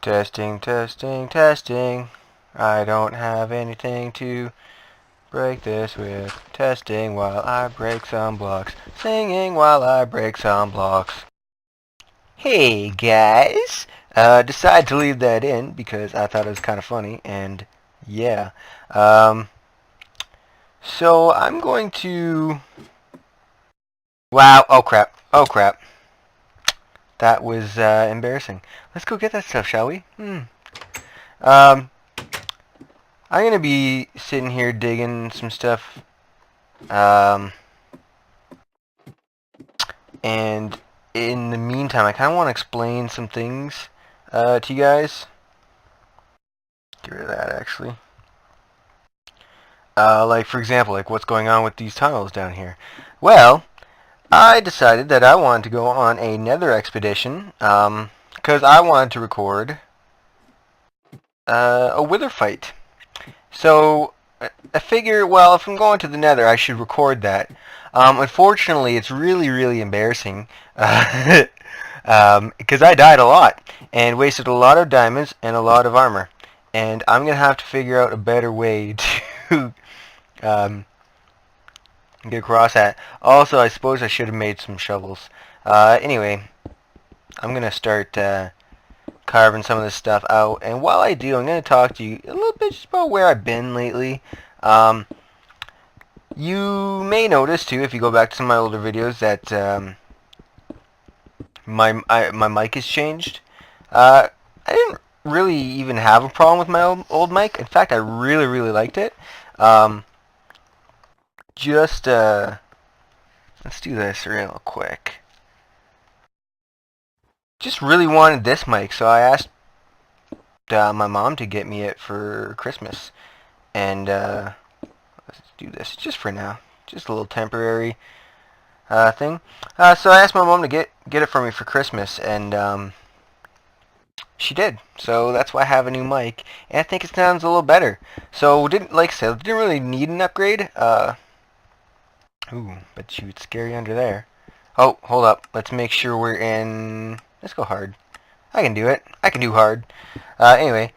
Testing, testing, testing. I don't have anything to break this with. Testing while I break some blocks. Singing while I break some blocks. Hey guys! Decided to leave that in because I thought it was kind of funny, and yeah. So I'm going to... Wow, oh crap, oh crap. That was embarrassing. Let's go get that stuff, shall we? Um, I'm gonna be sitting here digging some stuff, and in the meantime, I kind of want to explain some things to you guys. Get rid of that, actually. Like, for example, like what's going on with these tunnels down here. Well, I decided that I wanted to go on a nether expedition, because I wanted to record a wither fight. So I figure, well, if I'm going to the nether, I should record that. Unfortunately, it's really, really embarrassing because I died a lot and wasted a lot of diamonds and a lot of armor. And I'm going to have to figure out a better way to get across that. Also, I suppose I should have made some shovels. Anyway, I'm going to start carving some of this stuff out. And while I do, I'm going to talk to you a little bit just about where I've been lately. You may notice too, if you go back to some of my older videos, that my mic has changed. I didn't really even have a problem with my old mic. In fact, I really, really liked it. Just let's do this real quick. Just really wanted this mic, so I asked my mom to get me it for Christmas, and let's do this just for now, just a little temporary thing. So I asked my mom to get it for me for Christmas, and she did. So that's why I have a new mic, and I think it sounds a little better. So didn't, like I said, didn't really need an upgrade. Ooh, but shoot, it's scary under there. Oh, hold up. Let's make sure we're in. Let's go hard. I can do it. I can do hard. Anyway.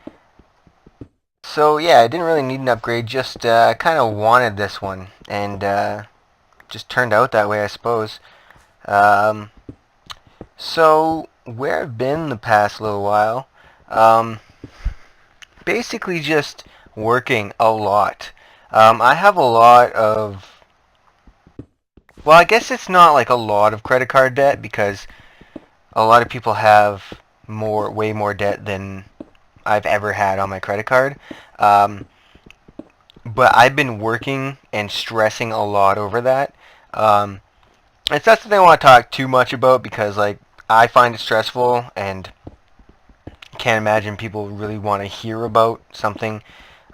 So yeah, I didn't really need an upgrade, just kind of wanted this one, and just turned out that way, I suppose. So where I've been the past little while, basically just working a lot. I have a lot of, well, I guess it's not like a lot of credit card debt, because a lot of people have way more debt than I've ever had on my credit card. But I've been working and stressing a lot over that. It's not something I want to talk too much about, because like I find it stressful, and can't imagine people really want to hear about something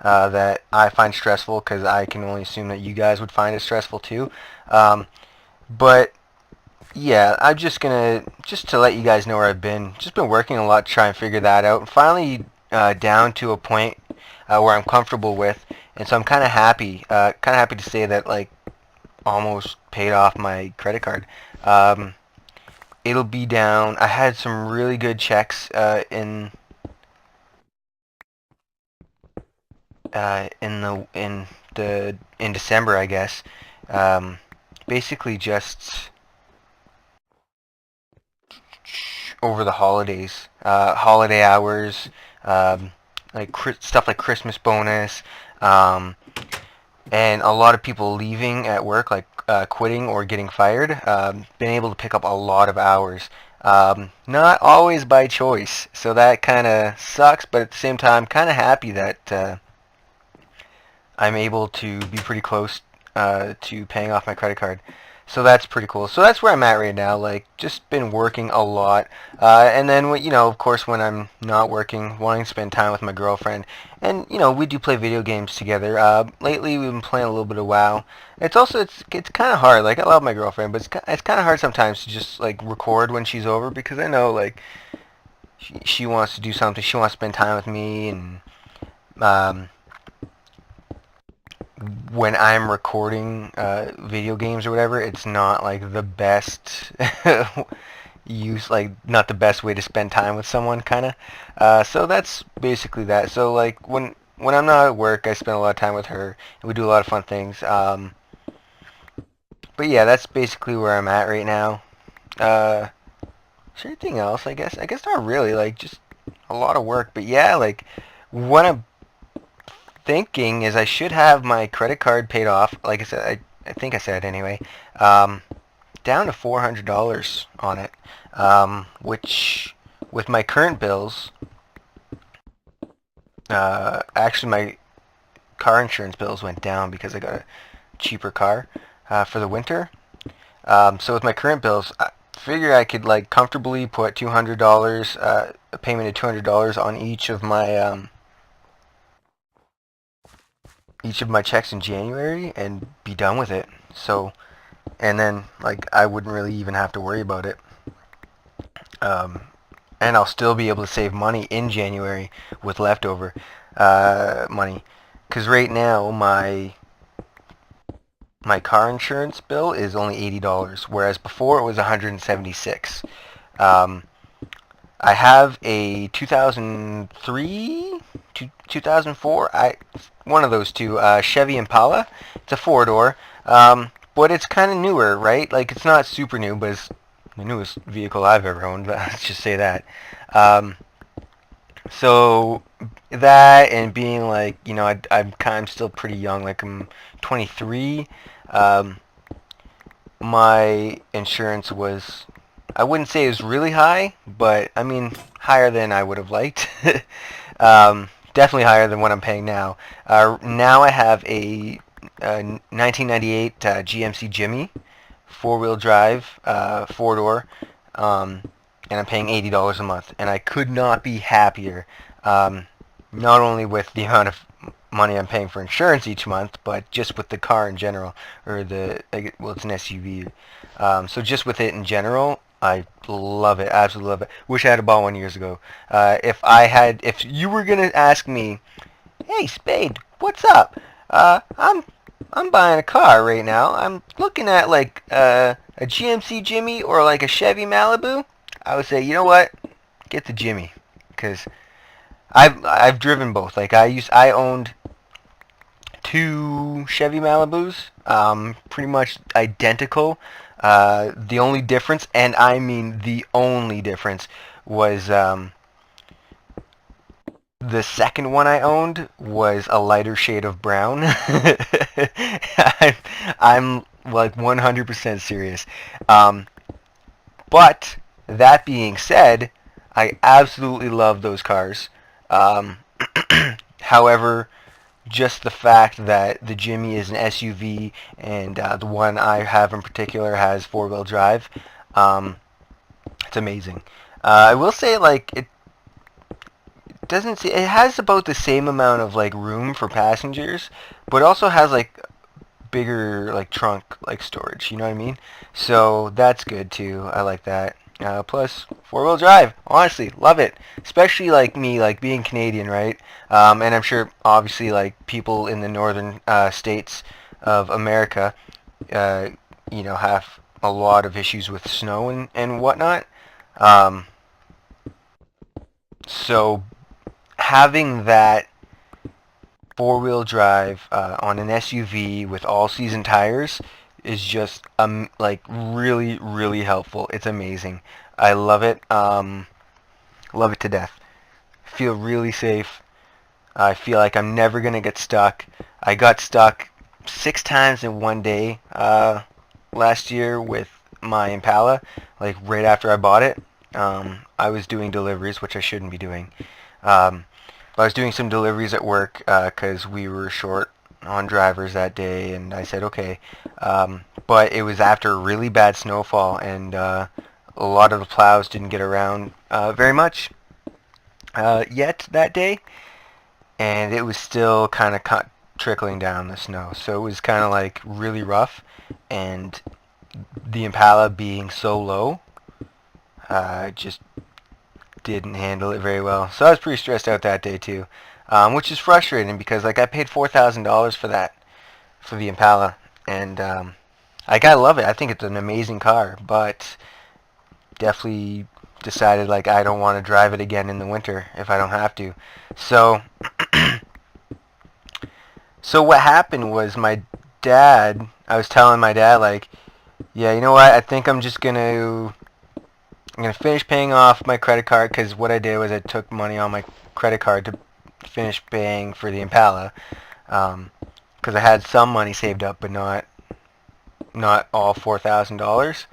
that I find stressful, because I can only assume that you guys would find it stressful too. But yeah, I'm just to let you guys know where I've been. Just been working a lot to try and figure that out. And finally down to a point where I'm comfortable with, and so I'm kind of happy. To say that, like, almost paid off my credit card. It'll be down. I had some really good checks in December, I guess. Basically just over the holidays, holiday hours, like stuff like Christmas bonus, and a lot of people leaving at work, like quitting or getting fired. Been able to pick up a lot of hours. Not always by choice, so that kind of sucks, but at the same time, kind of happy that I'm able to be pretty close to paying off my credit card. So that's pretty cool. So that's where I'm at right now. Like, just been working a lot, and then of course, when I'm not working, wanting to spend time with my girlfriend, and we do play video games together. Lately, we've been playing a little bit of WoW. It's kind of hard. Like, I love my girlfriend, but it's kind of hard sometimes to just like record when she's over, because I know like she wants to do something. She wants to spend time with me, and when I'm recording video games or whatever, it's not like the best use, like, not the best way to spend time with someone, kind of. So that's basically that. So like when I'm not at work, I spend a lot of time with her, and we do a lot of fun things. But yeah, that's basically where I'm at right now. Is there anything else? I guess not really. Like, just a lot of work. But yeah, like what I'm thinking is I should have my credit card paid off. Like I said, I think I said anyway. Um, Down to $400 on it, which with my current bills, actually my car insurance bills went down because I got a cheaper car for the winter. So with my current bills, I figure I could like comfortably put $200, a payment of $200 on each of my checks in January and be done with it. So and then like I wouldn't really even have to worry about it. Um, and I'll still be able to save money in January with leftover money. Because right now my car insurance bill is only $80, whereas before it was $176. Um, I have a 2003, 2004, one of those two, Chevy Impala. It's a four-door, but it's kind of newer, right? Like it's not super new, but it's the newest vehicle I've ever owned. Let's just say that. Um, so that and being like, I'm still pretty young. Like I'm 23. Um, my insurance was, I wouldn't say it was really high, but I mean higher than I would have liked. Definitely higher than what I'm paying now. Now I have a 1998 GMC Jimmy, four-wheel drive, four-door, um, and I'm paying $80 a month, and I could not be happier. Um, Not only with the amount of money I'm paying for insurance each month, but just with the car in general, or well, it's an SUV. So just with it in general, I love it, absolutely love it. Wish I had bought one years ago. If you were gonna ask me, hey Spade, what's up? I'm buying a car right now. I'm looking at like a GMC Jimmy or like a Chevy Malibu. I would say, you know what? Get the Jimmy, because I've driven both. Like I owned two Chevy Malibus, pretty much identical. The only difference, and I mean the only difference, was the second one I owned was a lighter shade of brown. I'm like 100% serious. Um, but that being said, I absolutely love those cars. Um, However, just the fact that the Jimmy is an SUV and the one I have in particular has four-wheel drive, um, it's amazing. I will say, like, it doesn't see it has about the same amount of like room for passengers, but also has like bigger like trunk like storage. You know what I mean? So that's good too. I like that. Plus four-wheel drive. Honestly, love it. Especially like me, like being Canadian, right? And I'm sure obviously like people in the northern states of America, uh, have a lot of issues with snow and whatnot. Um, so having that four-wheel drive on an SUV with all-season tires is just like really really helpful. It's amazing. I love it. Love it to death. Feel really safe. I feel like I'm never gonna get stuck. I got stuck 6 times in one day last year with my Impala. Like right after I bought it, I was doing deliveries, which I shouldn't be doing. Um, I was doing some deliveries at work because we were short on drivers that day, and I said okay. But it was after a really bad snowfall, and a lot of the plows didn't get around very much yet that day, and it was still kind of trickling down the snow. So it was kind of like really rough, and the Impala being so low, just didn't handle it very well. So I was pretty stressed out that day too, which is frustrating because like I paid $4,000 for the Impala, and I gotta love it. I think it's an amazing car, but definitely decided like I don't want to drive it again in the winter if I don't have to. So so what happened was I was telling my dad like, yeah, you know what? I think I'm gonna finish paying off my credit card because what I did was I took money on my credit card to finish paying for the Impala because I had some money saved up, but not all $4,000.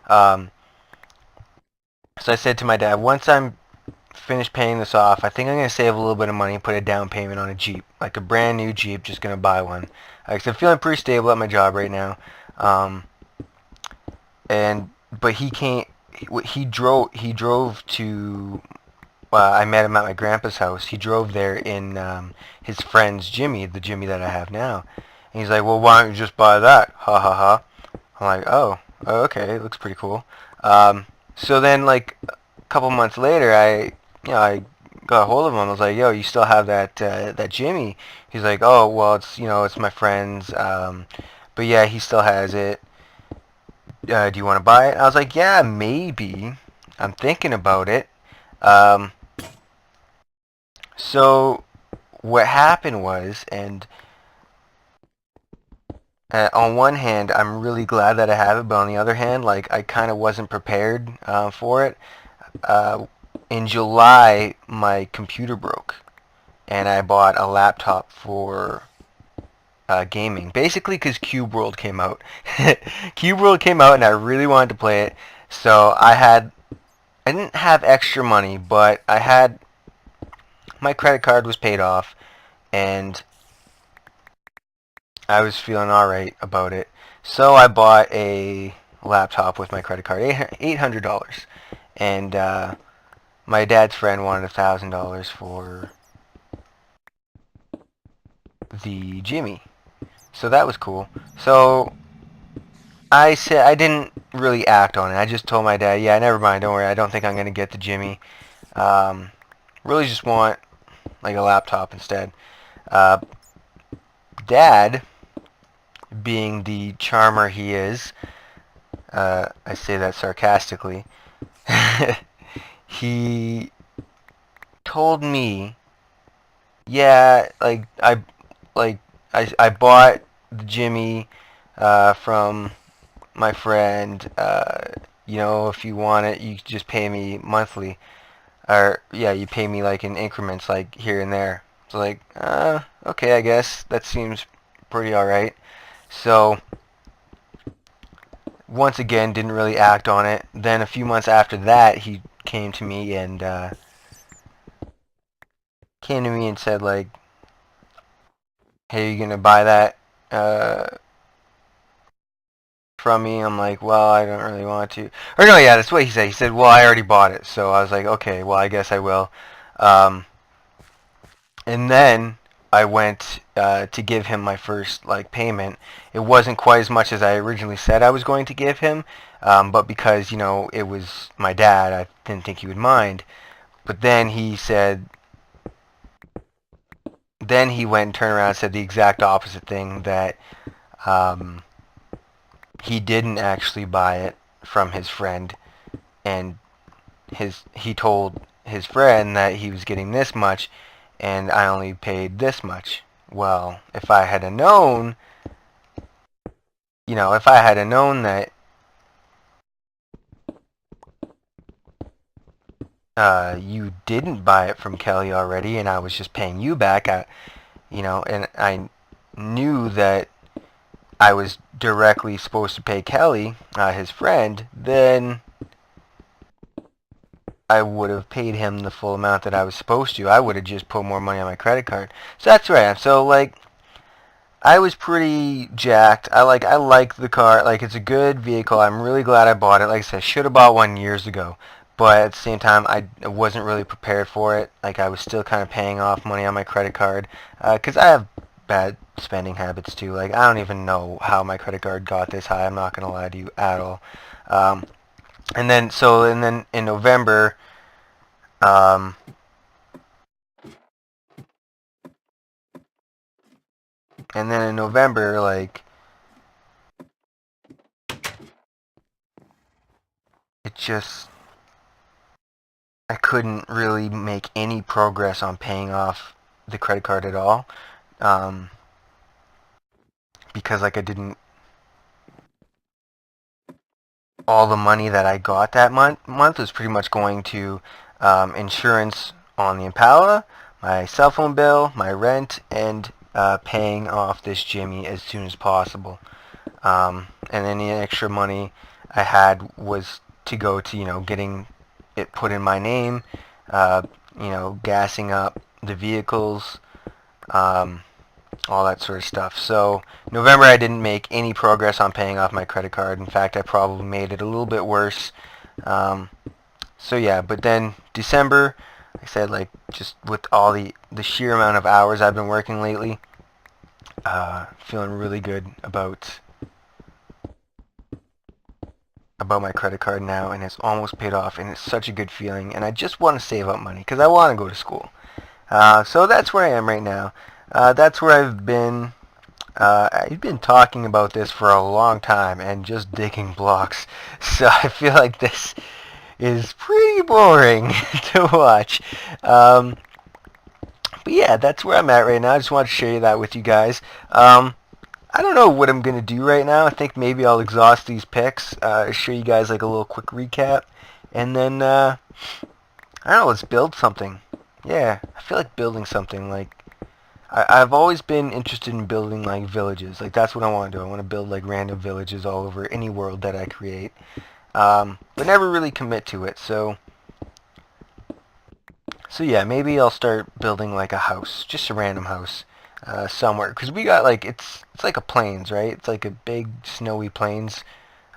Um, so I said to my dad, once I'm finished paying this off, I think I'm gonna save a little bit of money and put a down payment on a Jeep, like a brand new Jeep. Just gonna buy one. Like, I'm feeling pretty stable at my job right now, um, and but he can't. He drove to I met him at my grandpa's house. He drove there in his friend's Jimmy, the Jimmy that I have now. And he's like, well, why don't you just buy that? Ha ha ha. I'm like, oh, okay, it looks pretty cool. So then, like, a couple months later, I got a hold of him. I was like, yo, you still have that Jimmy? He's like, oh, well, it's my friend's. But yeah, he still has it. Do you want to buy it? I was like, yeah, maybe. I'm thinking about it. Um, so what happened was, and on one hand, I'm really glad that I have it, but on the other hand, like I kind of wasn't prepared for it. Uh, in July, my computer broke, and I bought a laptop for gaming. Basically, because Cube World came out. Cube World came out, and I really wanted to play it. So I didn't have extra money, but my credit card was paid off, and I was feeling alright about it. So I bought a laptop with my credit card, $800, and my dad's friend wanted $1,000 for the Jimmy. So that was cool. So I said I didn't really act on it. I just told my dad, yeah, never mind, don't worry. I don't think I'm gonna get the Jimmy. Um, really just want like a laptop instead. Uh, Dad, being the charmer he is, I say that sarcastically. He told me, yeah, like I bought the Jimmy from my friend. If you want it, you just pay me monthly, or yeah, you pay me like in increments, like here and there. So like, okay, I guess that seems pretty alright. So once again, didn't really act on it. Then a few months after that, he came to me and said like, hey, you gonna buy that uh, from me? I'm like, well, I don't really want to. Or no, yeah, that's what he said. He said, well, I already bought it. So I was like, okay, well, I guess I will. Um, and then I went to give him my first like payment. It wasn't quite as much as I originally said I was going to give him, but because it was my dad, I didn't think he would mind. But then he went and turned around and said the exact opposite thing, that um, he didn't actually buy it from his friend, and he told his friend that he was getting this much, and I only paid this much. Well, if I had known that you didn't buy it from Kelly already, and I was just paying you back, and I knew that I was directly supposed to pay Kelly, his friend, then I would have paid him the full amount that I was supposed to. I would have just put more money on my credit card. So that's where I am. So like, I was pretty jacked. I like the car. Like, it's a good vehicle. I'm really glad I bought it. Like I said, I should have bought one years ago. But at the same time, I wasn't really prepared for it. Like, I was still kind of paying off money on my credit card. Because I have bad spending habits too. Like, I don't even know how my credit card got this high. I'm not going to lie to you at all. Um, and then in November, um, like, it just I couldn't really make any progress on paying off the credit card at all, um, because like I didn't all the money that I got that month was pretty much going to insurance on the Impala, my cell phone bill, my rent, and paying off this Jimmy as soon as possible. And any extra money I had was to go to getting it put in my name, uh, gassing up the vehicles, um, all that sort of stuff. So November I didn't make any progress on paying off my credit card. In fact, I probably made it a little bit worse. Um, so yeah, but then December, like I said, like just with all the sheer amount of hours I've been working lately, feeling really good about my credit card now, and it's almost paid off, and it's such a good feeling. And I just want to save up money because I want to go to school. So that's where I am right now. That's where I've been. I've been talking about this for a long time and just digging blocks. So I feel like this is pretty boring to watch. But yeah, that's where I'm at right now. I just want to share that with you guys. I don't know what I'm going to do right now. I think maybe I'll exhaust these picks, show you guys like a little quick recap, and then, I don't know, let's build something. Yeah, I feel like building something. Like, I've always been interested in building like villages. Like that's what I want to do. I want to build like random villages all over any world that I create, but never really commit to it. So yeah, maybe I'll start building like a house, just a random house, somewhere. Cause we got like it's like a plains, right? It's like a big snowy plains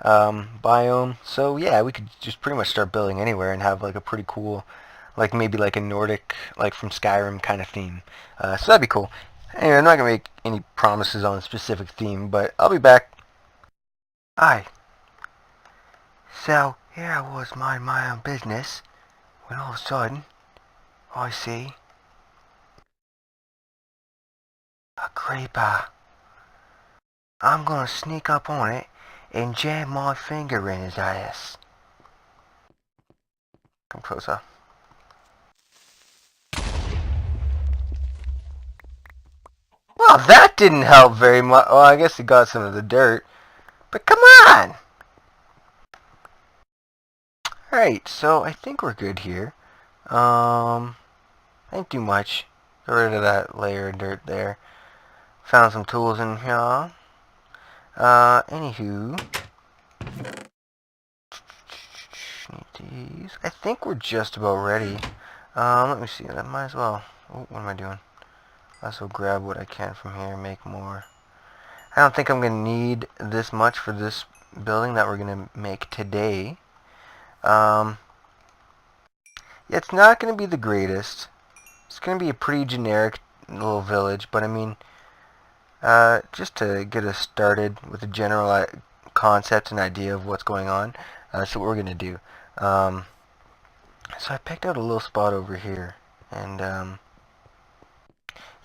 biome. So yeah, we could just pretty much start building anywhere and have like a pretty cool, like maybe like a Nordic, like from Skyrim kind of theme. So that'd be cool. Anyway, I'm not gonna make any promises on a specific theme, but I'll be back. Aye. So here I was minding my own business when all of a sudden I see a creeper. I'm gonna sneak up on it and jam my finger in his ass. Come closer. Well, that didn't help very much. Well, I guess he got some of the dirt. But come on! Alright, so I think we're good here. Ain't too much. Get rid of that layer of dirt there. Found some tools in here. Anywho. Need these. I think we're just about ready. Let me see. I might as well. Oh, what am I doing? Might as well grab what I can from here and make more. I don't think I'm going to need this much for this building that we're going to make today. Yeah, it's not going to be the greatest. It's going to be a pretty generic little village, but I mean, just to get us started with a general concept and idea of what's going on, that's what we're going to do. So I picked out a little spot over here, and I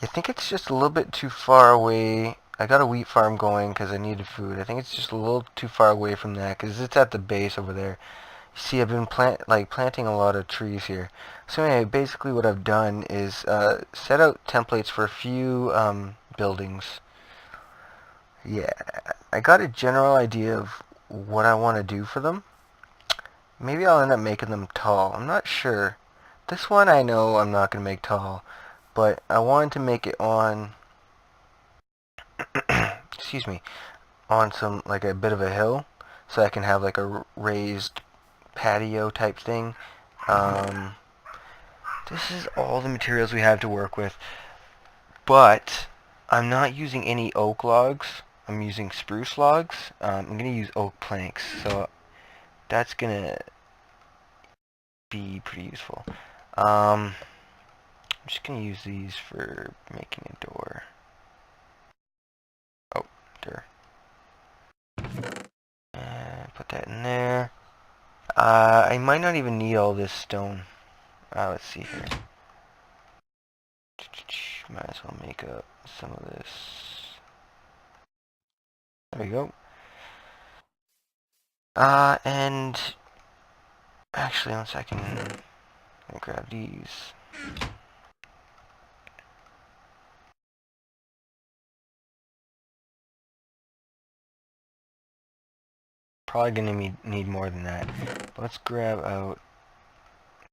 think it's just a little bit too far away. I got a wheat farm going because I needed food. I think it's just a little too far away from that because it's at the base over there. You see, I've been planting a lot of trees here. So anyway, basically what I've done is set out templates for a few buildings. Yeah, I got a general idea of what I want to do for them. Maybe I'll end up making them tall. I'm not sure. This one I know I'm not going to make tall, but I wanted to make it on, excuse me, on some, like a bit of a hill, so I can have like a raised patio type thing. Um, this is all the materials we have to work with, but I'm not using any oak logs. I'm using spruce logs. I'm going to use oak planks, so that's going to be pretty useful. I'm just going to use these for making a door. Oh, there. And put that in there. I might not even need all this stone. Let's see here. Might as well make up some of this. There we go. And actually, one second. I'll grab these. Probably gonna need more than that. But let's grab out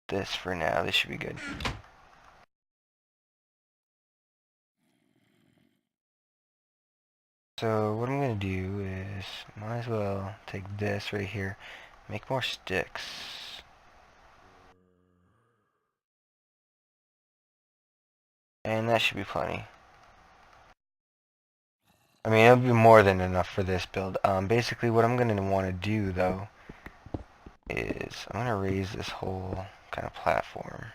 this for now. This should be good. So what I'm gonna do is, might as well take this right here, make more sticks. And that should be plenty. I mean, it'll be more than enough for this build. Basically what I'm gonna want to do though is I'm gonna raise this whole kind of platform.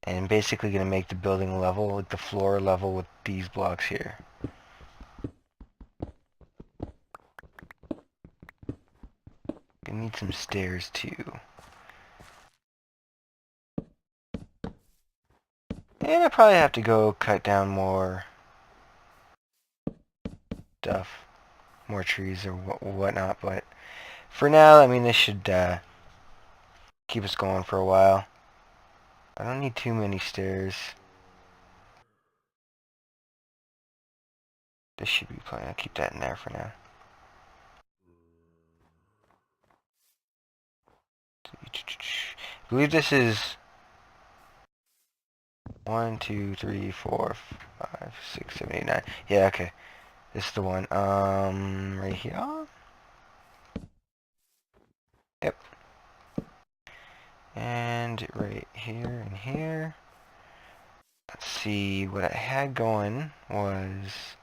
And basically gonna make the building level, like the floor level with these blocks here. Gonna need some stairs too. And I probably have to go cut down more stuff, more trees or whatnot, but for now, I mean, this should keep us going for a while. I don't need too many stairs. This should be plenty. I'll keep that in there for now. I believe this is 1, 2, 3, 4, 5, 6, 7, 8, 9. Yeah, okay. This is the one. Right here. Yep. And right here and here. Let's see, what I had going was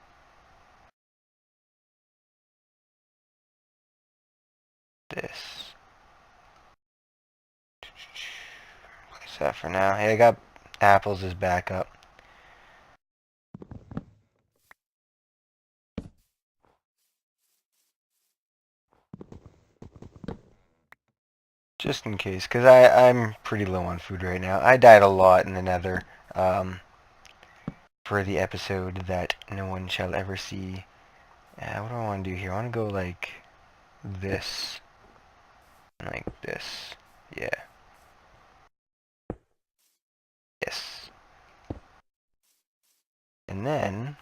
this. Place that for now. Hey, I got apples as backup. Just in case, because I'm pretty low on food right now. I died a lot in the nether for the episode that no one shall ever see. What do I want to do here? I want to go like this. Like this. Yeah. Yes. And then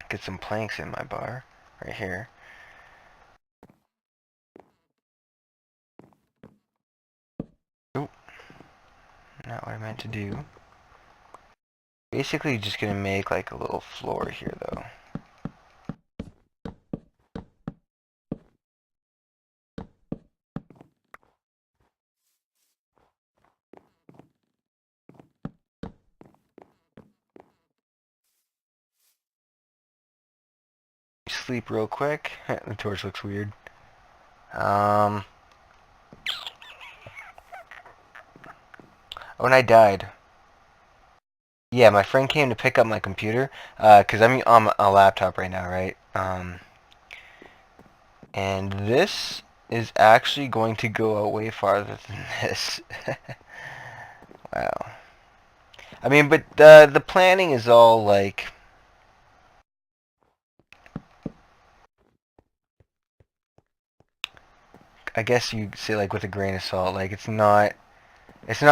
get some planks in my bar right here. Oh, not what I meant to do. Basically just gonna make like a little floor here though. Sleep real quick. The torch looks weird. Oh, and I died. Yeah, my friend came to pick up my computer, cause I'm on a laptop right now, right? And this is actually going to go out way farther than this. Wow. I mean, but the planning is all like, I guess you say like with a grain of salt. Like it's not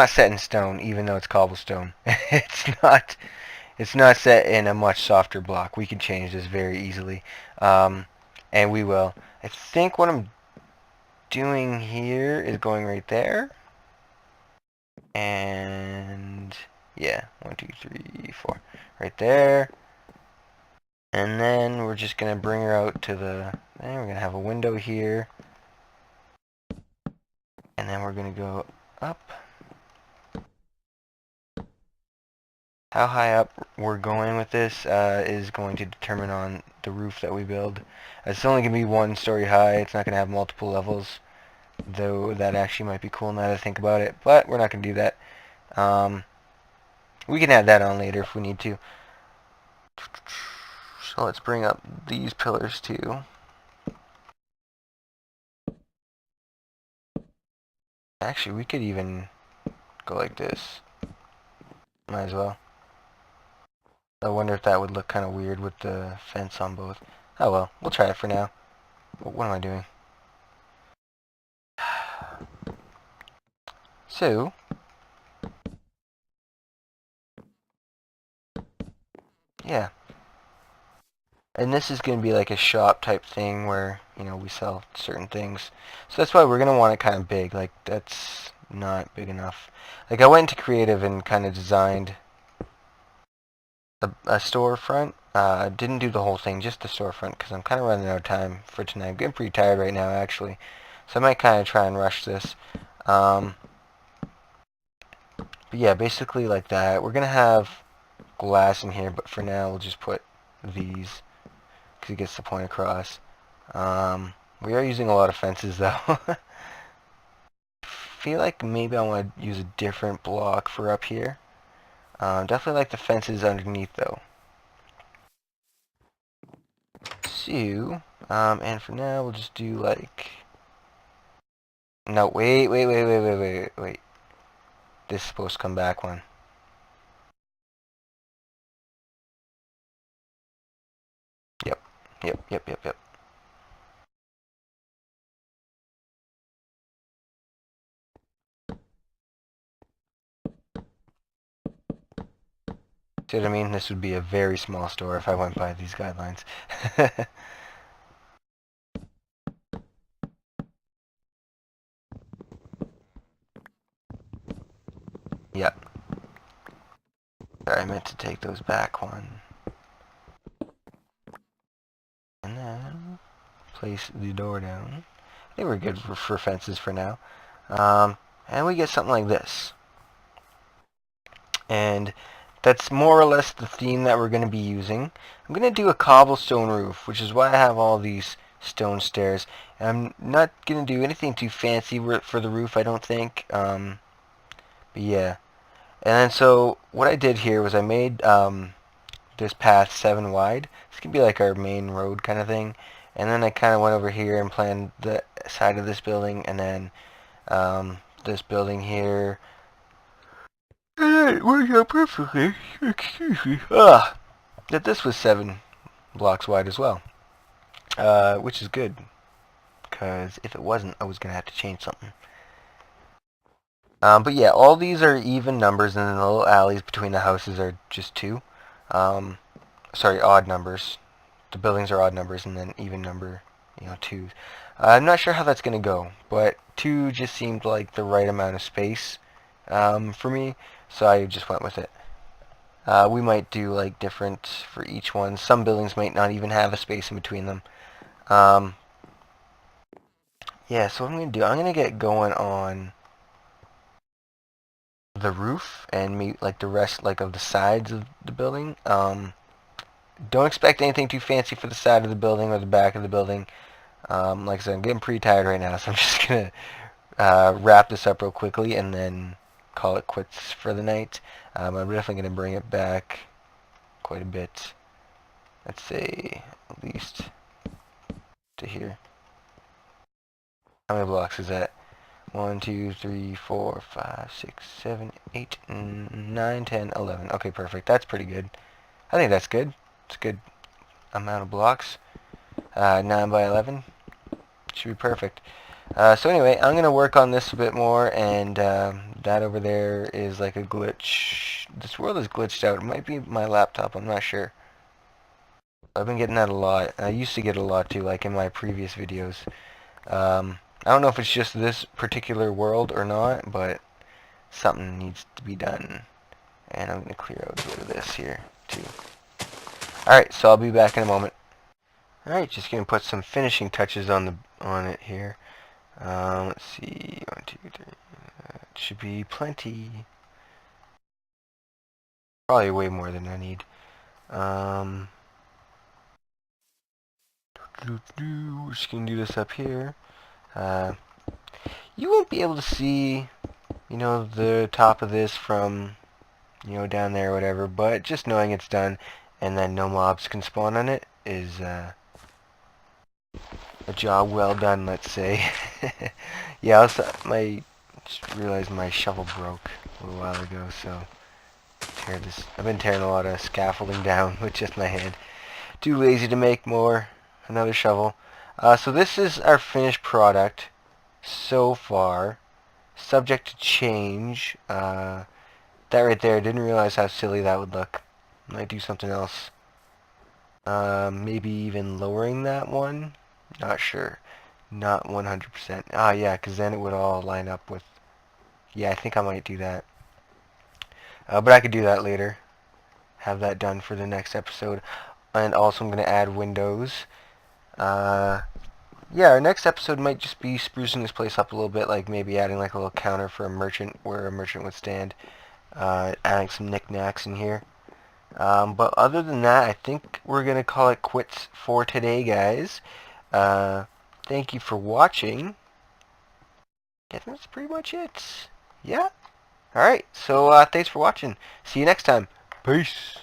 set in stone, even though it's cobblestone. It's not set in a much softer block. We can change this very easily, and we will. I think what I'm doing here is going right there, and yeah, 1, 2, 3, 4, right there, and then we're just gonna bring her out to the. Then we're gonna have a window here, and then we're gonna go up. How high up we're going with this is going to determine on the roof that we build. It's only going to be 1 story high. It's not going to have multiple levels, though that actually might be cool now that I think about it, but we're not going to do that. We can add that on later if we need to. So let's bring up these pillars too. Actually, we could even go like this. Might as well. I wonder if that would look kind of weird with the fence on both. Oh well, we'll try it for now. What am I doing? So, yeah. And this is going to be like a shop type thing where, we sell certain things. So that's why we're going to want it kind of big. Like, that's not big enough. Like, I went into creative and kind of designed a storefront. Didn't do the whole thing, just the storefront, because I'm kind of running out of time for tonight. I'm getting pretty tired right now, actually. So I might kind of try and rush this. But yeah, basically like that. We're going to have glass in here, but for now we'll just put these, because it gets the point across. We are using a lot of fences, though. Feel like maybe I want to use a different block for up here. Definitely like the fences underneath, though. So, and for now, we'll just do like... No, wait. This is supposed to come back one. Yep. See what I mean? This would be a very small store if I went by these guidelines. Yep. Sorry, I meant to take those back one. And then place the door down. I think we're good for fences for now. And we get something like this. And that's more or less the theme that we're going to be using. I'm going to do a cobblestone roof, which is why I have all these stone stairs. And I'm not going to do anything too fancy for the roof, I don't think. But yeah. And then so what I did here was I made this path 7 wide. This could be like our main road kind of thing. And then I kind of went over here and planned the side of this building, and then this building here. And it worked out perfectly. Excuse me. That this was 7 blocks wide as well. Which is good. Because if it wasn't, I was going to have to change something. But yeah, all these are even numbers, and then the little alleys between the houses are just 2. Sorry, odd numbers. The buildings are odd numbers, and then even number, 2s. I'm not sure how that's going to go, but 2 just seemed like the right amount of space for me, so I just went with it. We might do like different for each one. Some buildings might not even have a space in between them. Yeah, so what I'm going to do, I'm going to get going on the roof and meet like the rest like of the sides of the building. Don't expect anything too fancy for the side of the building or the back of the building. Like I said, I'm getting pretty tired right now, so I'm just going to wrap this up real quickly and then call it quits for the night. I'm definitely going to bring it back quite a bit. Let's say at least to here. How many blocks is that? 1, 2, 3, 4, 5, 6, 7, 8, 9, 10, 11. Okay, perfect. That's pretty good. I think that's good. It's a good amount of blocks. 9 by 11. Should be perfect. So anyway, I'm going to work on this a bit more, and that over there is like a glitch. This world is glitched out. It might be my laptop. I'm not sure. I've been getting that a lot. I used to get a lot too, like in my previous videos. I don't know if it's just this particular world or not, but something needs to be done. And I'm going to clear out a bit of this here too. Alright, so I'll be back in a moment. Alright, just going to put some finishing touches on it here. Let's see, 1, 2, 3. It should be plenty. Probably way more than I need. Just going to do this up here. You won't be able to see, the top of this from, down there or whatever, but just knowing it's done and then no mobs can spawn on it is a job well done, let's say. Yeah, just realized my shovel broke a little while ago, so I've been tearing a lot of scaffolding down with just my hand. Too lazy to make more. another shovel. So this is our finished product so far. Subject to change. That right there, I didn't realize how silly that would look. Might do something else. Maybe even lowering that one. Not sure. Not 100%. Ah, yeah, because then it would all line up with... Yeah, I think I might do that. But I could do that later. Have that done for the next episode. And also I'm going to add windows. Uh, yeah, our next episode might just be sprucing this place up a little bit, like maybe adding like a little counter for a merchant where a merchant would stand. Adding some knickknacks in here. But other than that, I think we're going to call it quits for today, guys. Thank you for watching. Yeah, that's pretty much it. Yeah. Alright, so thanks for watching. See you next time. Peace.